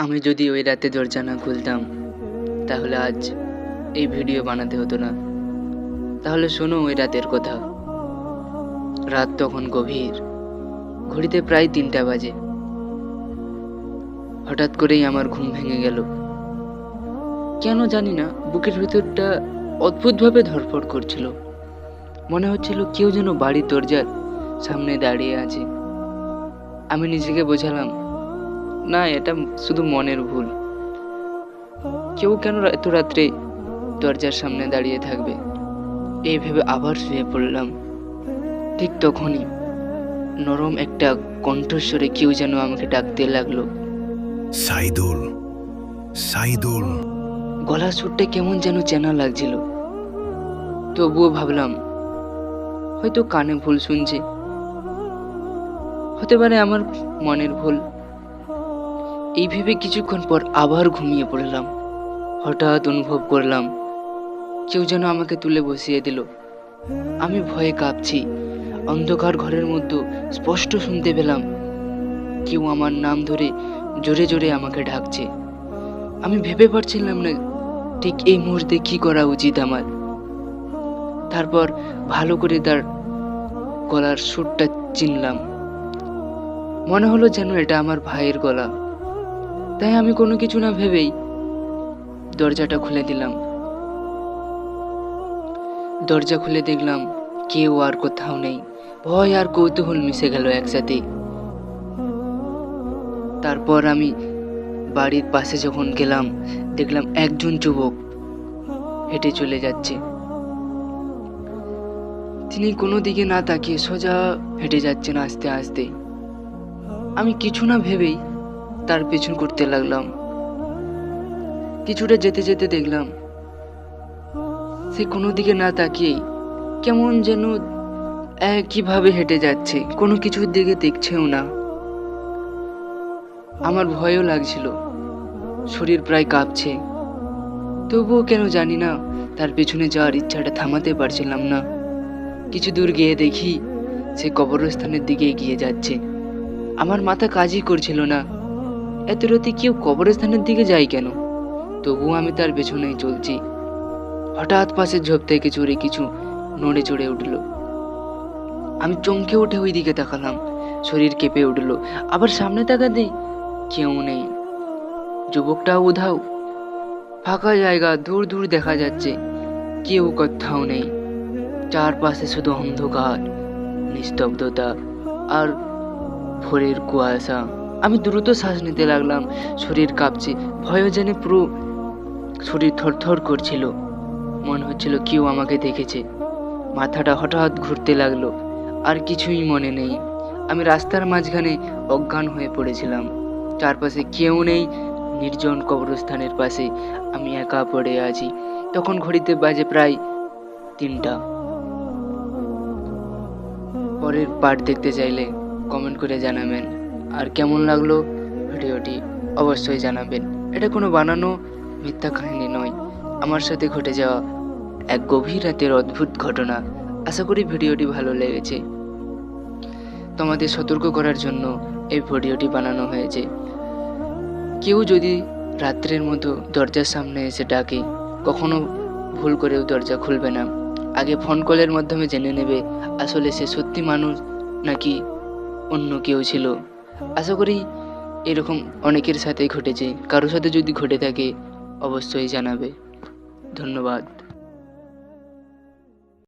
আমি যদি ওই রাতে দরজা না খুলতাম তাহলে আজ এই ভিডিও বানাতে হতো না। তাহলে শোনো ওই রাতের কথা। রাত তখন গভীর, ঘড়িতে প্রায় 3টা বাজে। হঠাৎ করেই আমার ঘুম ভেঙে গেল। কেন জানি না, বুকের ভিতরটা অদ্ভুতভাবে ধড়ফড় করছিল। মনে হচ্ছিল কেউ যেন বাড়ির দরজার সামনে দাঁড়িয়ে আছে। আমি নিজেকে বোঝালাম, না, এটা শুধু মনের ভুল। কেউ কেন এত রাত্রে দরজার সামনে দাঁড়িয়ে থাকবে? এই ভেবে আবার শুয়ে পড়লাম। ঠিক তখনই নরম একটা কণ্ঠস্বরে কেউ যেন আমাকে ডাকতে লাগলো, সাইদুল, সাইদুল। গলার সুরটা কেমন যেন চেনা লাগছিল। তবুও ভাবলাম হয়তো কানে ভুল শুনছে, হতে পারে আমার মনের ভুল। এই ভেবে কিছুক্ষণ পর আবার ঘুমিয়ে পড়লাম। হঠাৎ অনুভব করলাম কেউ যেন আমাকে তুলে বসিয়ে দিল। আমি ভয়ে কাঁপছি। অন্ধকার ঘরের মধ্যে স্পষ্ট শুনতে পেলাম কেউ আমার নাম ধরে জোরে জোরে আমাকে ডাকছে। আমি ভেবে পারছিলাম না ঠিক এই মুহূর্তে কি করা উচিত আমার। তারপর ভালো করে তার গলার সুরটা চিনলাম। মনে হলো যেন এটা আমার ভাইয়ের গলা। তাই আমি কোনো কিছু না ভেবেই দরজাটা খুলে দিলাম। দরজা খুলে দেখলাম কেউ আর কোথাও নেই। ভয় আর কৌতূহল মিশে গেল একসাথে। তারপর আমি বাড়ির পাশে যখন গেলাম, দেখলাম একজন যুবক হেঁটে চলে যাচ্ছে। তিনি কোনো দিকে না তাকিয়ে সোজা হেঁটে যাচ্ছেন আস্তে আস্তে। আমি কিছু না ভেবেই তার পেছন করতে লাগলাম। কিছুটা যেতে যেতে দেখলাম সে কোনো দিকে না তাকিয়েই কেমন যেন একইভাবে হেঁটে যাচ্ছে, কোনো কিছুর দিকে দেখছেও না। আমার ভয়ও লাগছিল, শরীর প্রায় কাঁপছে। তবুও কেন জানি না তার পেছনে যাওয়ার ইচ্ছাটা থামাতে পারছিলাম না। কিছু দূর গিয়ে দেখি সে কবরস্থানের দিকে এগিয়ে যাচ্ছে। আমার মাথা কাজই করছিল না, এত রাতে কেউ কবরস্থানের দিকে যায় কেন? তবুও আমি তার পেছনেই চলছি। হঠাৎ পাশের ঝোপ থেকে চড়ে কিছু নড়ে চড়ে উঠল। আমি চমকে উঠে ওই দিকে তাকালাম। শরীর কেঁপে উঠল। আবার সামনে তাকাতেই কেউ নেই। যুবকটাও উধাও। ফাঁকা জায়গা, দূর দূর দেখা যাচ্ছে, কেউ কোথাও নেই। চারপাশে শুধু অন্ধকার, নিস্তব্ধতা আর ভোরের কুয়াশা। আমি দ্রুত শ্বাস নিতে লাগলাম। শরীর কাঁপছে, ভয় যেন পুরো শরীর থরথর করছিল। মনে হচ্ছিল কেউ আমাকে দেখেছে। মাথাটা হঠাৎ ঘুরতে লাগলো, আর কিছুই মনে নেই। আমি রাস্তার মাঝখানে অজ্ঞান হয়ে পড়েছিলাম। চারপাশে কেউ নেই, নির্জন কবরস্থানের পাশে আমি একা পড়ে আছি। তখন ঘড়িতে বাজে প্রায় 3টা। পরের পার্ট দেখতে চাইলে কমেন্ট করে জানাবেন। আর কেমন লাগলো ভিডিওটি অবশ্যই জানাবেন। এটা কোনো বানানো মিথ্যা কাহিনী নয়, আমার সাথে ঘটে যাওয়া এক গভীর রাতের অদ্ভুত ঘটনা। আশা করি ভিডিওটি ভালো লেগেছে। তোমাদের সতর্ক করার জন্য এই ভিডিওটি বানানো হয়েছে। কেউ যদি রাত্রের মতো দরজার সামনে এসে ডাকে, কখনো ভুল করেও দরজা খুলবে না। আগে ফোন কলের মাধ্যমে জেনে নেবে আসলে সে সত্যি মানুষ নাকি অন্য কেউ ছিল। আশা করি এরকম অনেকের সাথেই ঘটেছে। কারোর সাথে যদি ঘটে থাকে অবশ্যই জানাবে। ধন্যবাদ।